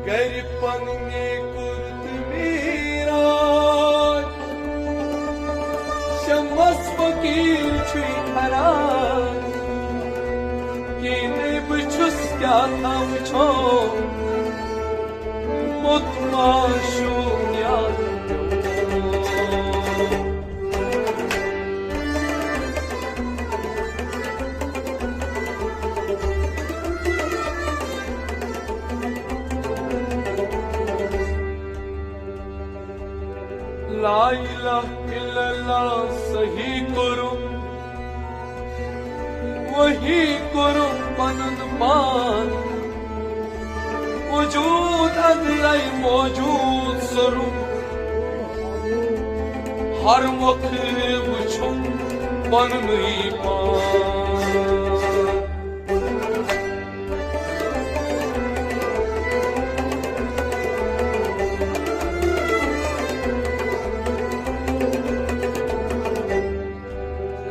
गर पन्ने कुर्त मीराज शमस फकीर छुई खराज किने बछुस क्या था मुझो मुतमाशून याद ला इलाहा इल्लल्लाह सही करो वही करो पनन मान वजूद अदलाई मौजूद सरू हर वक्त वुछो पन पान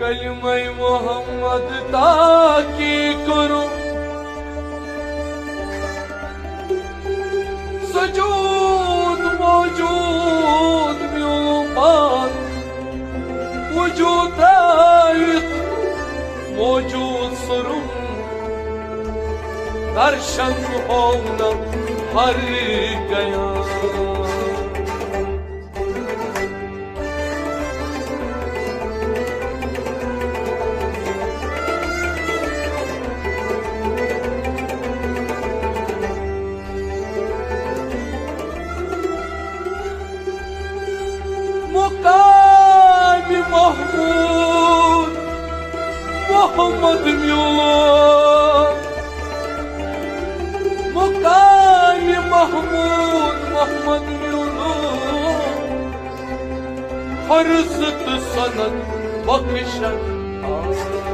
कलमे मोहम्मद ताकी करो सजूद मौजूद म्योपान वजूद मौजूद सरुम दर्शन होना हर गया मुकाम महमूद मोहम्मद म्यूलो मुकाम महमूद मोहम्मद म्यूलो फरसत सनद बख्शन